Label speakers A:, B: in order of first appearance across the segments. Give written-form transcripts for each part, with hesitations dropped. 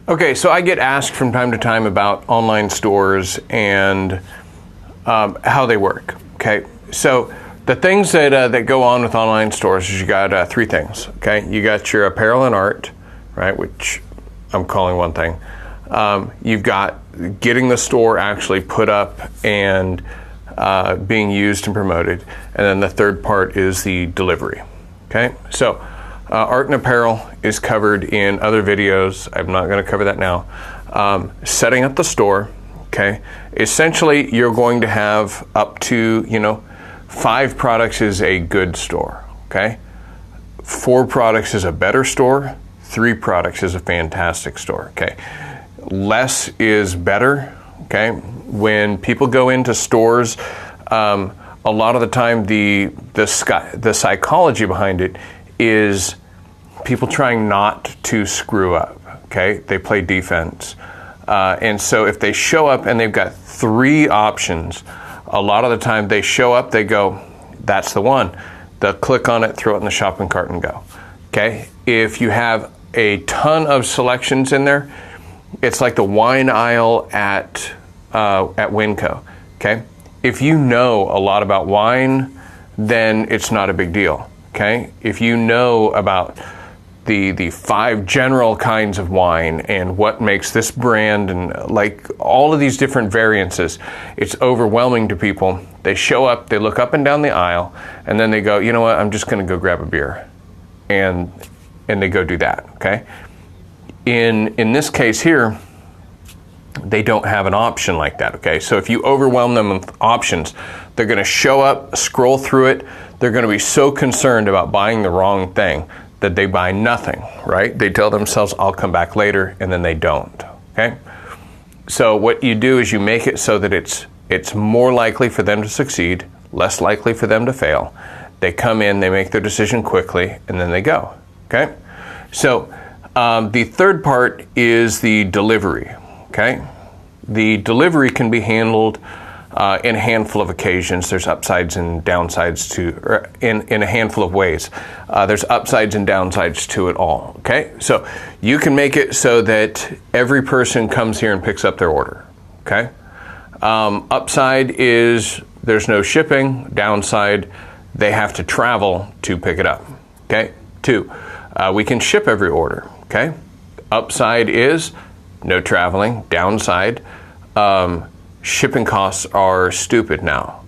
A: Okay, so I get asked from time to time about online stores and how they work. Okay, so the things that go on with online stores is you got three things. Okay, you got your apparel and art, right, which I'm calling one thing. You've got getting the store actually put up and being used and promoted, and then the third part is the delivery. Okay, so art and apparel is covered in other videos. I'm not going to cover that now. Setting up the store. Okay, essentially you're going to have up to 5 products is a good store. Okay, 4 products is a better store. 3 products is a fantastic store. Okay, less is better. Okay, when people go into stores, a lot of the time the psychology behind it is people trying not to screw up. Okay, they play defense, and so if they show up and they've got 3 options, a lot of the time they show up, they go, "That's the one." They'll click on it, throw it in the shopping cart, and go. Okay, if you have a ton of selections in there, it's like the wine aisle at Winco. Okay, if you know a lot about wine, then it's not a big deal. Okay, if you know about the 5 general kinds of wine and what makes this brand and like all of these different variances, it's overwhelming to people. They show up, they look up and down the aisle, and then they go, "You know what, I'm just going to go grab a beer," and they go do that. Okay, in this case here, they don't have an option like that. Okay, so if you overwhelm them with options, they're going to show up, scroll through it. They're going to be so concerned about buying the wrong thing that they buy nothing, right? They tell themselves, "I'll come back later," and then they don't. Okay, so what you do is you make it so that it's more likely for them to succeed, less likely for them to fail. They come in, they make their decision quickly, and then they go. Okay, so the third part is the delivery. Okay, the delivery can be handled in a handful of occasions. There's upsides and downsides in a handful of ways. There's upsides and downsides to it all. Okay, so you can make it so that every person comes here and picks up their order. Okay, upside is there's no shipping. Downside, they have to travel to pick it up. Okay, 2, we can ship every order. Okay, upside is no traveling. Downside, shipping costs are stupid now.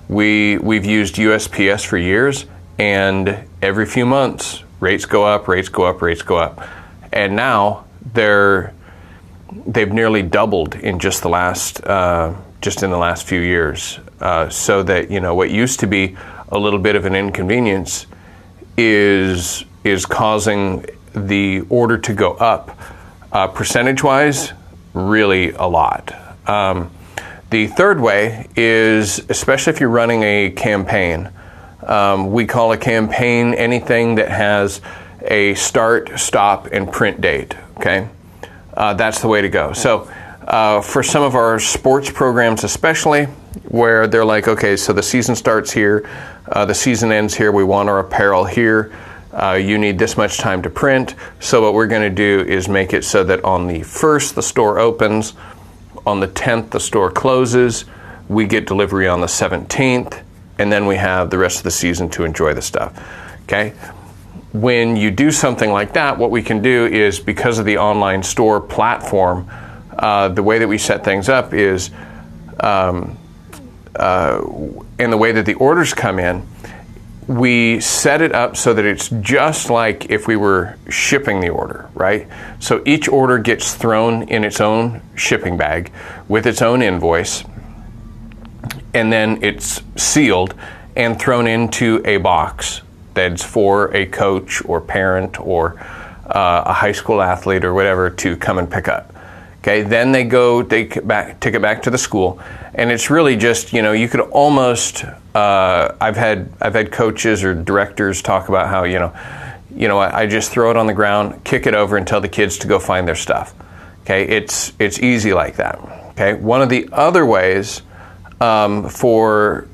A: We've used USPS for years, and every few months rates go up, and now they've nearly doubled in just in the last few years. So that what used to be a little bit of an inconvenience is causing the order to go up percentage-wise, really a lot. The third way is, especially if you're running a campaign, we call a campaign anything that has a start, stop, and print date. Okay, that's the way to go. So for some of our sports programs especially, where they're like, okay, so the season starts here, the season ends here, we want our apparel here, you need this much time to print. So what we're going to do is make it so that on the 1st the store opens, on the 10th the store closes, we get delivery on the 17th, and then we have the rest of the season to enjoy the stuff. Okay, when you do something like that, what we can do is, because of the online store platform, the way that we set things up is in the way that the orders come in, we set it up so that it's just like if we were shipping the order, right? So each order gets thrown in its own shipping bag with its own invoice, and then it's sealed and thrown into a box that's for a coach or parent or a high school athlete or whatever to come and pick up. Okay, then they take it back to the school, and it's really just, you could almost, I've had coaches or directors talk about how, I just throw it on the ground, kick it over, and tell the kids to go find their stuff. Okay, it's easy like that. Okay, one of the other ways for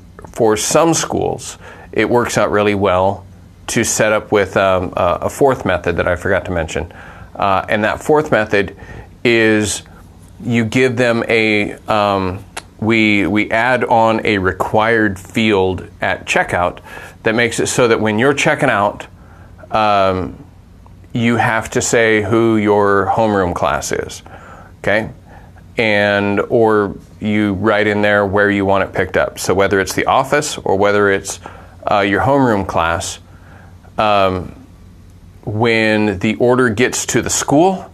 A: some schools, it works out really well to set up with a fourth method that I forgot to mention. And that fourth method is you give them we add on a required field at checkout that makes it so that when you're checking out, you have to say who your homeroom class is, okay? Or you write in there where you want it picked up. So whether it's the office or whether it's your homeroom class, when the order gets to the school,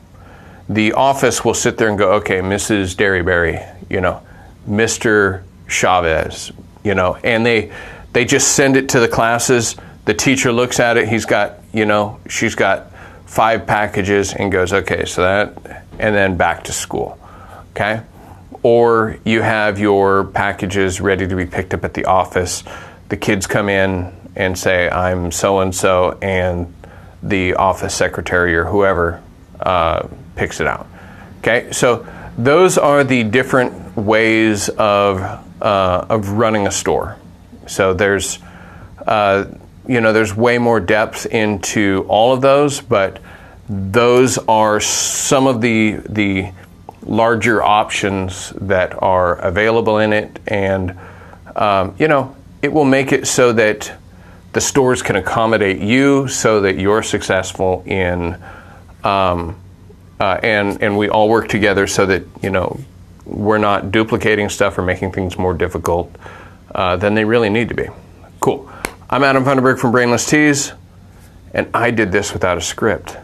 A: the office will sit there and go, okay, Mrs. Derryberry, Mr. Chavez, and they just send it to the classes. The teacher looks at it. She's got 5 packages and goes, okay, so that, and then back to school, okay? Or you have your packages ready to be picked up at the office. The kids come in and say, I'm so-and-so, and the office secretary or whoever picks it out, okay? So those are the different ways of running a store. So there's way more depth into all of those, but those are some of the larger options that are available in it, and it will make it so that the stores can accommodate you so that you're successful in and we all work together so that we're not duplicating stuff or making things more difficult than they really need to be. Cool. I'm Adam Funderburg from Brainless Tees, and I did this without a script.